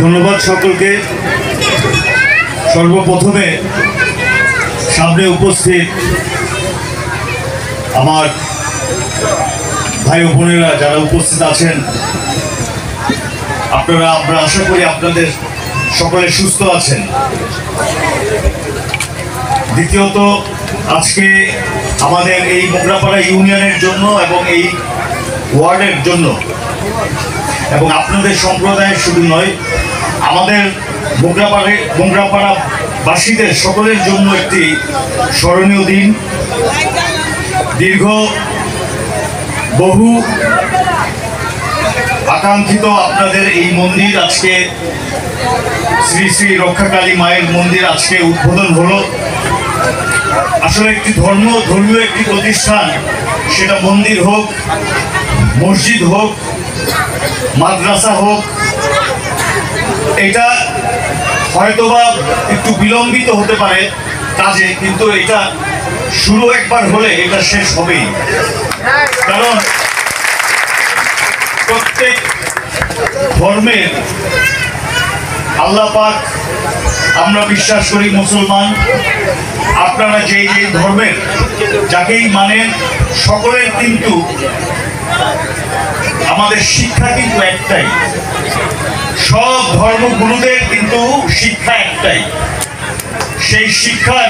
ধন্যবাদ সকলকে। সর্বপ্রথমে সামনে উপস্থিত আমার ভাই ও বোনেরা যারা উপস্থিত আছেন, আমরা আশা করি আপনাদের সকলে সুস্থ আছেন। দ্বিতীয়ত, আজকে আমাদের এই মোগরাপাড়া ইউনিয়নের জন্য এবং এই ওয়ার্ডের জন্য এবং আপনাদের সম্প্রদায়ের শুধু নয়, আমাদের মোগরাপাড়াবাসীদের সকলের জন্য একটি স্মরণীয় দিন। দীর্ঘ বহু আকাঙ্ক্ষিত আপনাদের এই মন্দির আজকে শ্রী শ্রী রক্ষাকালী মায়ের মন্দির আজকে উদ্বোধন হলো। আসলে একটি ধর্মীয় একটি প্রতিষ্ঠান, সেটা মন্দির হোক, মসজিদ হোক, মাদ্রাসা হোক, এটা হয়তোবা একটু বিলম্বিত হতে পারে কাজে, কিন্তু এটা শুরু একবার হলে এটা শেষ হবেই। কারণ প্রত্যেক ধর্মের আল্লাহ পাক, আমরা বিশ্বাস করি মুসলমান, আপনারা যেই ধর্মের যাকেই মানেন, সকলের কিন্তু আমাদের শিক্ষা কিন্তু একটাই। সব ধর্মগুরুদের কিন্তু শিক্ষা একটাই। সেই শিক্ষার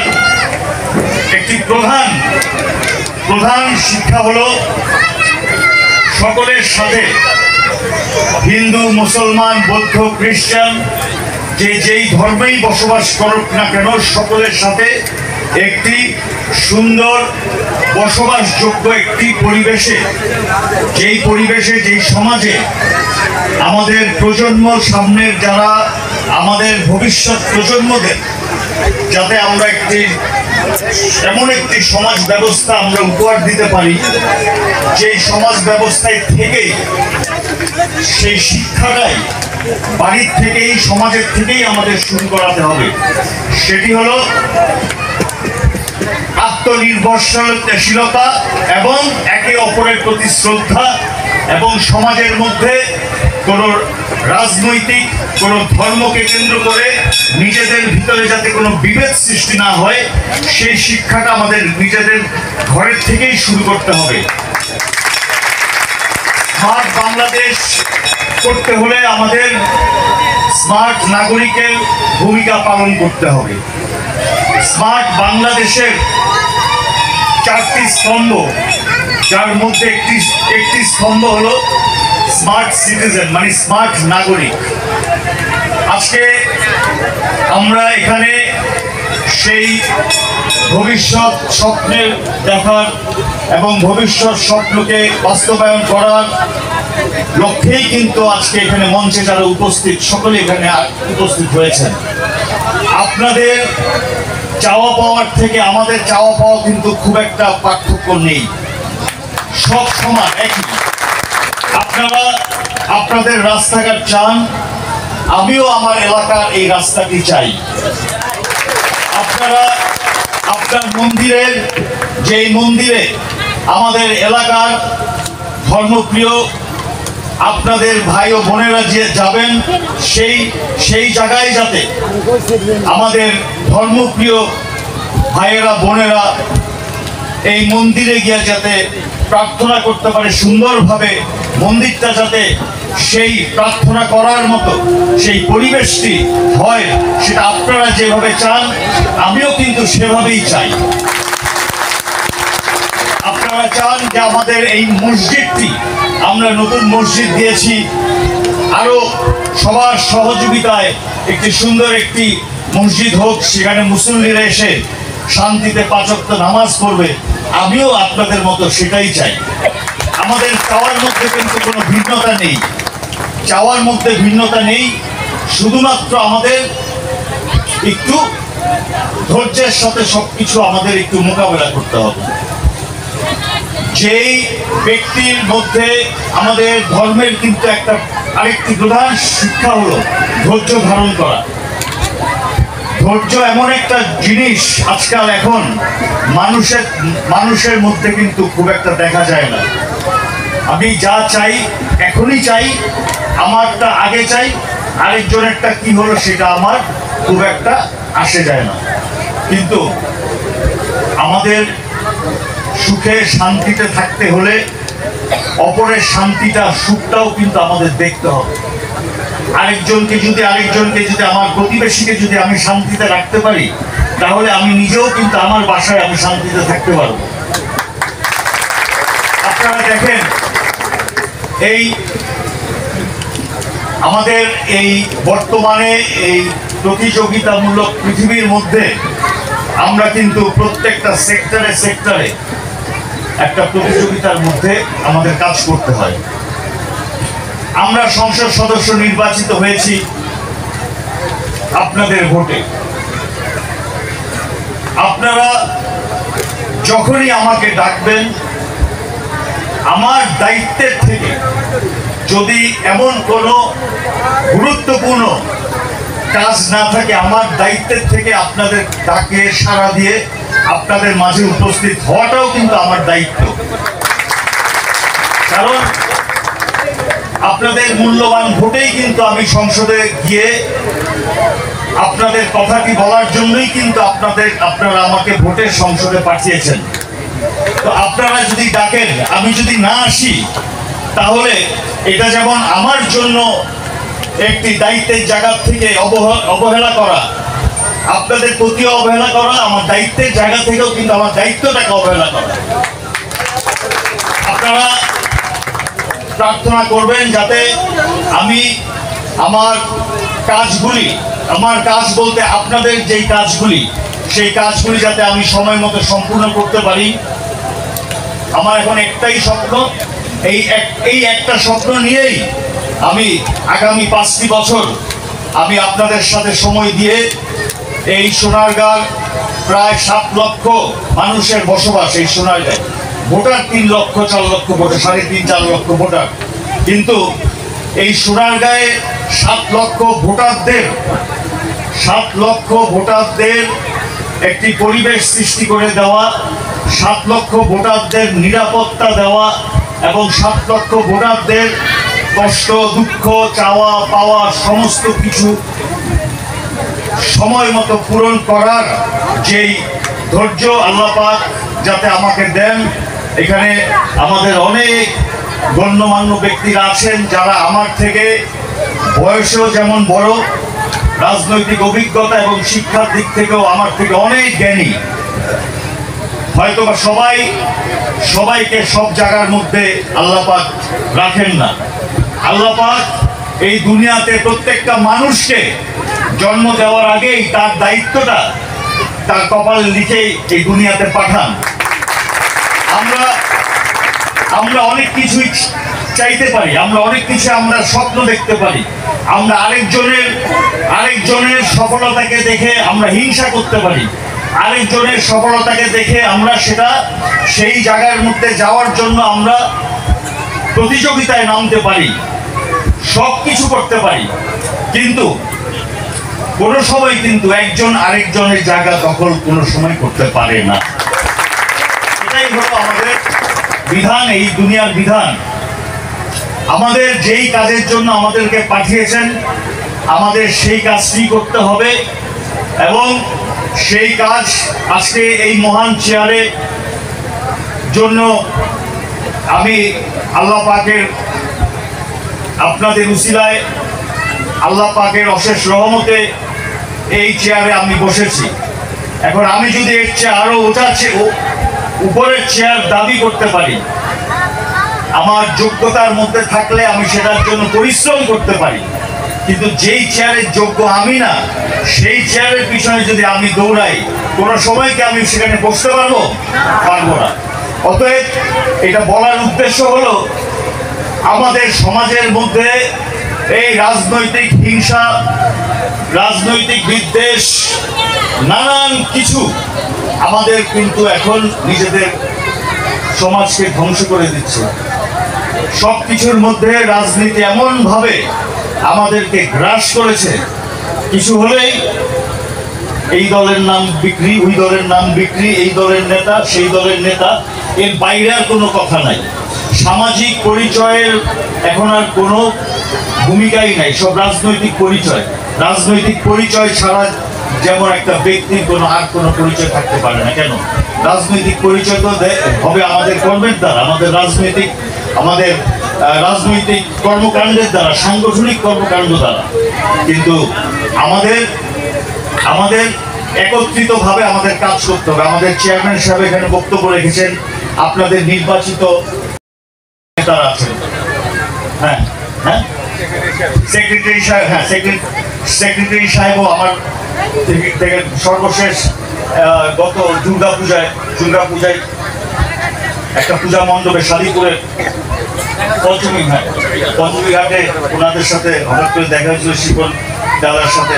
একটি প্রধান শিক্ষা হলো সকলের সাথে, হিন্দু, মুসলমান, বৌদ্ধ, খ্রিস্টান, যেই ধর্মেই বসবাস করুক না কেন, সকলের সাথে একটি সুন্দর বসবাসযোগ্য একটি পরিবেশে, যেই সমাজে আমাদের প্রজন্ম, সামনের যারা আমাদের ভবিষ্যৎ প্রজন্মদের, যাতে আমরা এমন একটি সমাজ ব্যবস্থা আমরা উপহার দিতে পারি, যে সমাজ ব্যবস্থায় থেকেই, সেই শিক্ষাটাই বাড়ির থেকেই, সমাজের থেকেই আমাদের শুরু করাতে হবে। সেটি হলো আত্মনির্ভরশীলতা এবং একে অপরের প্রতি শ্রদ্ধা, এবং সমাজের মধ্যে কোনো রাজনৈতিক, কোনো ধর্মকে কেন্দ্র করে নিজেদের ভিতরে যাতে কোনো বিভেদ সৃষ্টি না হয়, সেই শিক্ষাটা আমাদের নিজেদের ঘরের থেকেই শুরু করতে হবে। স্মার্ট বাংলাদেশ করতে হলে আমাদের স্মার্ট নাগরিকের ভূমিকা পালন করতে হবে। স্মার্ট বাংলাদেশের 4টি স্তম্ভ, যার মধ্যে একটি স্তম্ভ হলো স্মার্ট সিটিজেন, মানে স্মার্ট নাগরিক। আজকে আমরা এখানে সেই ভবিষ্যৎ স্বপ্নের দেখার এবং ভবিষ্যৎ স্বপ্নকে বাস্তবায়ন করার লক্ষ্যেই কিন্তু আজকে এখানে মঞ্চে যারা উপস্থিত, সকলে এখানে উপস্থিত হয়েছেন। আপনাদের চাওয়া পাওয়ার থেকে আমাদের চাওয়া পাওয়া কিন্তু খুব একটা পার্থক্য নেই, সব সমান একই। আপনারা আপনাদের রাস্তাঘাট চান, আমিও আমার এলাকার এই রাস্তাটি চাই। আপনারা আপনার মন্দিরের, যেই মন্দিরে আমাদের এলাকার ধর্মপ্রিয় আপনাদের ভাই ও বোনেরা যে যাবেন, সেই জায়গায় যাতে আমাদের ধর্মপ্রিয় ভাইয়েরা, বোনেরা এই মন্দিরে গিয়ে যাতে প্রার্থনা করতে পারে সুন্দরভাবে, মন্দিরটা যাতে সেই প্রার্থনা করার মতো সেই পরিবেশটি হয়, সেটা আপনারা যেভাবে চান, আমিও কিন্তু সেভাবেই চাই। আপনারা চান যে আমাদের এই মসজিদটি, আমরা নতুন মসজিদ দিয়েছি, আরো সবার সহযোগিতায় একটি সুন্দর একটি মসজিদ হোক, সেখানে মুসল্লিরা এসে শান্তিতে 5 ওয়াক্ত নামাজ পড়বে। আমিও আপনাদের মতো সেটাই চাই। আমাদের চাওয়ার মধ্যে কিন্তু কোনো ভিন্নতা নেই, চাওয়ার মধ্যে ভিন্নতা নেই, শুধুমাত্র আমাদের একটু ধৈর্যের সাথে সবকিছু আমাদের একটু মোকাবেলা করতে হবে। যেই ব্যক্তির মধ্যে আমাদের ধর্মের কিন্তু আরেকটি প্রধান শিক্ষা হলো ধৈর্য ধারণ করা। ধৈর্য এমন একটা জিনিস আজকাল এখন মানুষের মধ্যে কিন্তু খুব একটা দেখা যায় না। আমি যা চাই এখনই চাই, আমারটা আগে চাই, আরেকজনেরটা কি হলো সেটা আমার খুব একটা আসে যায় না। কিন্তু আমাদের সুখে শান্তিতে থাকতে হলে অপরের শান্তিটা সুখটাও কিন্তু আমাদের দেখতে হবে। আরেকজনকে যদি আমার প্রতিবেশীকে যদি আমি শান্তিতে রাখতে পারি, তাহলে আমি নিজেও কিন্তু আমার বাসায় আমি শান্তিতে থাকতে পারবো। আপনারা দেখেন, এই আমাদের এই বর্তমানে এই প্রতিযোগিতামূলক পৃথিবীর মধ্যে আমরা কিন্তু প্রত্যেকটা সেক্টরে একটা প্রতিযোগিতার মধ্যে আমাদের কাজ করতে হয়। আমরা সংসদ সদস্য নির্বাচিত হয়েছি আপনাদের ভোটে। আপনারা যখনই আমাকে ডাকবেন, আমার দায়িত্বের থেকে যদি এমন কোনো গুরুত্বপূর্ণ কাজ না থাকে, আমার দায়িত্বের থেকে আপনাদের ডাকে সাড়া দিয়ে আপনাদের মাঝে উপস্থিত হওয়াটাও কিন্তু আমার দায়িত্ব। কারণ আপনাদের মূল্যবান ভোটেই কিন্তু আমি সংসদে গিয়ে আপনাদের কথাটি বলার জন্যই কিন্তু আপনারা আমাকে ভোটের সংসদে পাঠিয়েছেন। তো আপনারা যদি ডাকেন, আমি যদি না আসি, তাহলে এটা যেমন আমার জন্য একটি দায়িত্বের জায়গা থেকে অবহেলা করা, আপনাদের প্রতিও অবহেলা করা, আমার দায়িত্বের জায়গা থেকেও কিন্তু আমার দায়িত্বটাকে অবহেলা করা। আপনারা প্রার্থনা করবেন যাতে আমি আমার কাজ বলতে আপনাদের যেই কাজগুলি, সেই কাজগুলি যাতে আমি সময় মতো সম্পূর্ণ করতে পারি। আমার এখন একটাই স্বপ্ন, এই একটা স্বপ্ন নিয়েই আমি আগামী 5টি বছর আমি আপনাদের সাথে সময় দিয়ে এই সোনারগাঁর প্রায় 7 লক্ষ মানুষের বসবাস এই সোনারগাঁয়, ভোটার 3 লক্ষ 4 লক্ষ ভোটার, 3.5-4 লক্ষ ভোটার, কিন্তু এই সোনারগাঁয়ে 7 লক্ষ ভোটারদের একটি পরিবেশ সৃষ্টি করে দেওয়া, 7 লক্ষ ভোটারদের নিরাপত্তা দেওয়া এবং 7 লক্ষ ভোটারদের কষ্ট দুঃখ চাওয়া পাওয়া সমস্ত কিছু সময় মতো পূরণ করার যেই ধৈর্য আল্লাহ পাক যাতে আমাকে দেন। এখানে আমাদের অনেক গণ্যমান্য ব্যক্তিরা আছেন যারা আমার থেকে বয়সেও যেমন বড়, রাজনৈতিক অভিজ্ঞতা এবং শিক্ষার দিক থেকেও আমার থেকে অনেক জ্ঞানী। হয়তোবা সবাইকে সব জায়গার মধ্যে আল্লাহ পাক রাখেন না। আল্লাহ পাক এই দুনিয়াতে প্রত্যেকটা মানুষকে জন্ম দেওয়ার আগেই তার দায়িত্বটা তার কপালে লিখে এই দুনিয়াতে পাঠান। আমরা অনেক কিছুই চাইতে পারি, আমরা অনেক কিছু আমরা স্বপ্ন দেখতে পারি, আমরা আরেকজনের সফলতাকে দেখে আমরা হিংসা করতে পারি, আরেকজনের সফলতাকে দেখে আমরা সেই জায়গার মধ্যে যাওয়ার জন্য আমরা প্রতিযোগিতায় নামতে পারি, সব কিছু করতে পারি, কিন্তু কোনো সময় কিন্তু একজন আরেকজনের জায়গা দখল কোনো সময় করতে পারে না। এটাই হলো আমাদের বিধান, এই দুনিয়ার বিধান। আমাদের যেই কাজের জন্য আমাদেরকে পাঠিয়েছেন, আমাদের সেই কাজটি করতে হবে এবং সেই কাজ আজকে এই মহান চেয়ারে জন্য আমি আল্লাহ পাকের আপনাদের উসিলায় আল্লাহ পাকের অশেষ রহমতে এই চেয়ারে আমি বসেছি। এখন আমি যদি এর চেয়ে আরো উপরের চেয়ার দাবি করতে পারি, আমার যোগ্যতার মধ্যে থাকলে আমি সেটার জন্য পরিশ্রম করতে পারি, কিন্তু যেই চেয়ারের যোগ্য আমি না, সেই চেয়ারের পিছনে যদি আমি দৌড়াই, কোনো সময় কি আমি সেখানে বসতে পারবো না। অতএব এটা বলার উদ্দেশ্য হলো, আমাদের সমাজের মধ্যে এই রাজনৈতিক হিংসা, রাজনৈতিক বিদ্বেষ, নানান কিছু আমাদের কিন্তু এখন নিজেদের সমাজকে ধ্বংস করে দিচ্ছে। সব কিছুর মধ্যে রাজনীতি এমন ভাবে আমাদেরকে গ্রাস করেছে, কিছু হলেই এই দলের নাম বিক্রি, ওই দলের নাম বিক্রি, এই দলের নেতা সেই দলের নেতা, এর বাইরে আর কোনো কথা নাই। সামাজিক পরিচয়ের এখন আর কোনো ভূমিকাই নাই, সব রাজনৈতিক পরিচয়। রাজনৈতিক পরিচয় ছাড়া যেমন একটা ব্যক্তির আর কোনো পরিচয় থাকতে পারে না। কেন? রাজনৈতিক পরিচয় তো হবে আমাদের কর্মের দ্বারা, আমাদের রাজনৈতিক কর্মকাণ্ডের দ্বারা, সাংগঠনিক কর্মকাণ্ড দ্বারা। কিন্তু আমাদের একত্রিতভাবে আমাদের কাজ করতে হবে। আমাদের চেয়ারম্যান সাহেব এখানে বক্তব্য রেখেছেন, আপনাদের নির্বাচিত নেতারা আছেন, হ্যাঁ হ্যাঁ, সেক্রেটারি সাহেব, হ্যাঁ সেক্রেটারি সাহেবও আমার থেকে সর্বশেষ গত দুর্গা পূজায় একটা পূজা মণ্ডপে শাদীপুরে পঞ্চমী ঘাটে ওনাদের সাথে হঠাৎ করে দেখা হয়েছিল শিপন দাদার সাথে।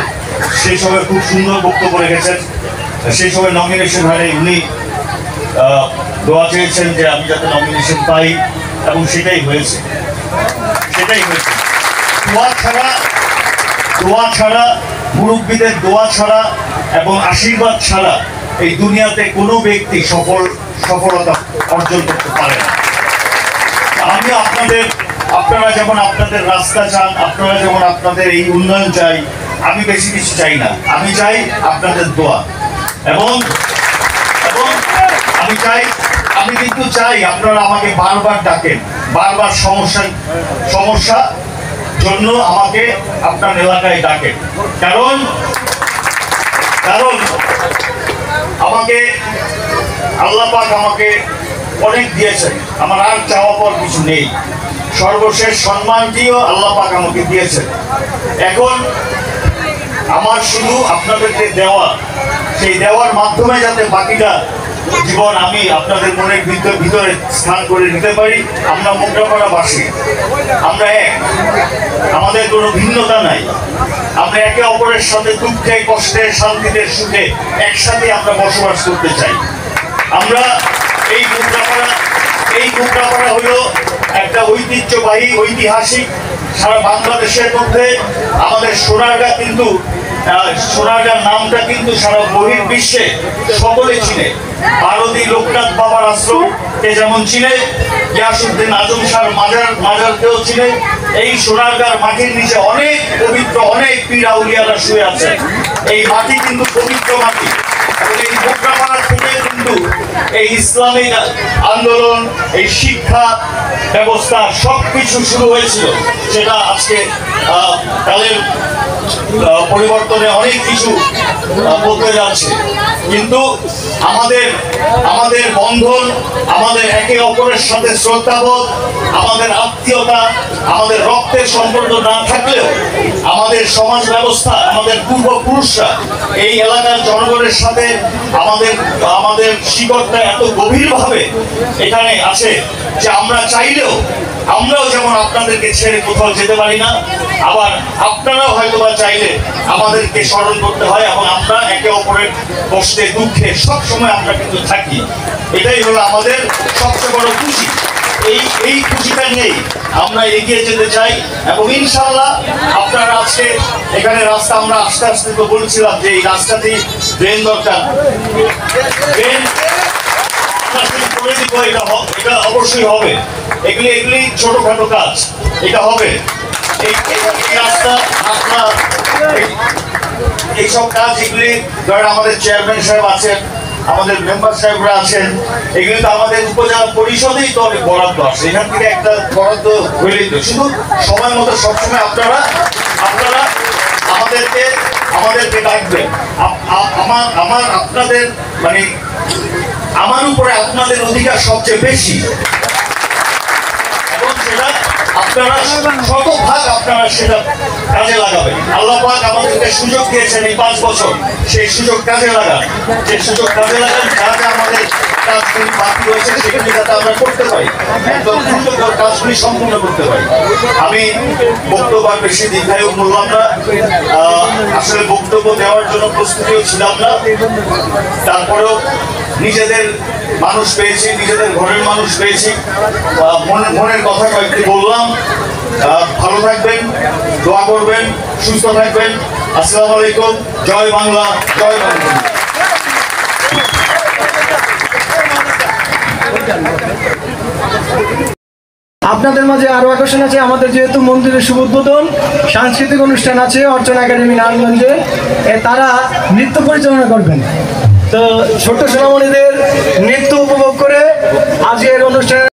সেই সময় খুব সুন্দর বক্তব্য রেখেছেন। সেই সময় নমিনেশন হয়নি, উনি দোয়া চেয়েছেন যে আমি যাতে নমিনেশন পাই, এবং সেটাই হয়েছে। দোয়া ছাড়া, মুরব্বীদের দোয়া ছাড়া এবং আশীর্বাদ ছাড়া এই দুনিয়াতে কোনো ব্যক্তি সফলতা অর্জন করতে পারে না। আমি আপনারা যেমন আপনাদের রাস্তা চান, আপনারা যেমন আপনাদের এই উন্নয়ন চাই, আমি বেশি কিছু চাই না। আমি চাই আপনাদের দোয়া, এবং আমি কিন্তু চাই আপনারা আমাকে বারবার ডাকেন, বারবার সমস্যা জন্য আমাকে আপনার এলাকায় ডাকেন। কারণ আমাকে আল্লাহ পাক আমাকে অনেক দিয়েছেন, আমার আর চাওয়া পাওয়ার কিছু নেই। সর্বশেষ সম্মানটিও আল্লাহ পাক আমাকে দিয়েছেন। এখন আমার শুধু আপনাদেরকে দেওয়া, সেই দেওয়ার মাধ্যমে যাতে বাকিটা জীবন আমি আপনাদের মনের ভিতরে স্থান করে নিতে পারি। আমরা মোগরাপাড়াবাসী, আমরা এক, আমাদের কোনো ভিন্নতা নাই। আমরা একে অপরের সাথে দুঃখে কষ্টে শান্তিতে সুখে একসাথে আমরা বসবাস করতে চাই। আমরা এই মোগরাপাড়া হলো একটা ঐতিহ্যবাহী, ঐতিহাসিক, সারা বাংলাদেশের মধ্যে আমাদের সোনারগাঁ নামটা কিন্তু সারা বহির্বিশ্বে সকলে চিনে। ভারতী লোকনাথ বাবার আশ্রমকে যেমন চিনে, গিয়াসউদ্দিন আজম শাহর মাজারকেও চিনে। এই সোনারগাঁর মাটির নিচে অনেক পবিত্র, অনেক পীর আউলিয়ারা শুয়ে আছে। এই মাটি কিন্তু পবিত্র মাটি। এই মোগরাপাড়া থেকে কিন্তু এই ইসলামিক আন্দোলন, এই শিক্ষা ব্যবস্থা সবকিছু শুরু হয়েছিল। সেটা আজকে কালের পরিবর্তনে অনেক কিছু বদলে যাচ্ছে, কিন্তু আমাদের বন্ধন, আমাদের একে অপরের সাথে শ্রদ্ধাবোধ, আমাদের আত্মীয়তা, আমাদের রক্তের সম্পর্ক না থাকলেও আমাদের সমাজ ব্যবস্থা, আমাদের পূর্বপুরুষরা এই এলাকার জনগণের সাথে আমাদের শিকড়টা এত গভীরভাবে এখানে আছে যে আমরা চাইলেও আমরাও যেমন আপনাদেরকে ছেড়ে কোথাও যেতে পারি না, আবার আপনারাও হয়তোবা চাইলে আমাদেরকে স্মরণ করতে হয়, এবং আমরা একে অপরের কষ্টে দুঃখে সবসময় আমরা কিন্তু থাকি। এটাই হলো আমাদের সবচেয়ে বড় খুশি। এই খুশিটা নিয়েই আমরা এগিয়ে যেতে চাই, এবং ইনশাআল্লাহ আপনারা আজকে এখানে রাস্তা, আমরা আস্তে আস্তে তো বলছিলাম যে এই রাস্তাটি ড্রেন দরকার, ড্রেন করে দিব, এটা অবশ্যই হবে। এগুলি ছোটখাটো কাজ, এটা হবে। এই রাস্তা, আপনার এইসব কাজ, এগুলি ধরেন আমাদের চেয়ারম্যান সাহেব আছেন, আমাদের মেম্বার সাহেবরা আছেন, এগুলি তো আমাদের উপজেলা পরিষদেই তো অনেক বরাদ্দ আসে। এখান থেকে একটা বরাদ্দ হইলেই তো, শুধু সময় মতো সবসময় আপনারা আমাদেরকে ডাকবেন। আপনাদের মানে আমার উপরে আপনাদের অধিকার সবচেয়ে বেশি, এবং সেটা আপনারা শতভাগ আপনারা সেটা কাজে লাগাবেন। আল্লাহ পাক আমাদেরকে সুযোগ দিয়েছেন এই 5 বছর, সেই সুযোগ কাজে লাগান, যাতে আমাদের কাজগুলি বাকি রয়েছে সেগুলি যাতে আমরা করতে পারি, একদম দ্রুততর কাজগুলি সম্পূর্ণ করতে পারি। আমি বক্তব্য বেশি দীর্ঘায়ু বললাম না, আসলে বক্তব্য দেওয়ার জন্য প্রস্তুতিও ছিলাম না। তারপরেও নিজেদের মানুষ পেয়েছি, নিজেদের ঘরের মানুষ পেয়েছি, মনের কথা কয়েকটি বললাম। ভালো থাকবেন, দোয়া করবেন, সুস্থ থাকবেন। আসসালামু আলাইকুম। জয় বাংলা, জয় বাংলা। আপনাদের মাঝে আরো আকর্ষণ আছে, আমাদের যেহেতু মন্দিরের শুভ উদ্বোধন, সাংস্কৃতিক অনুষ্ঠান আছে অর্চনা একাডেমি নারায়ণগঞ্জে, তারা নৃত্য পরিচালনা করবেন। তো ছোট্ট সোনামণিদের নৃত্য উপভোগ করে আজকের অনুষ্ঠানে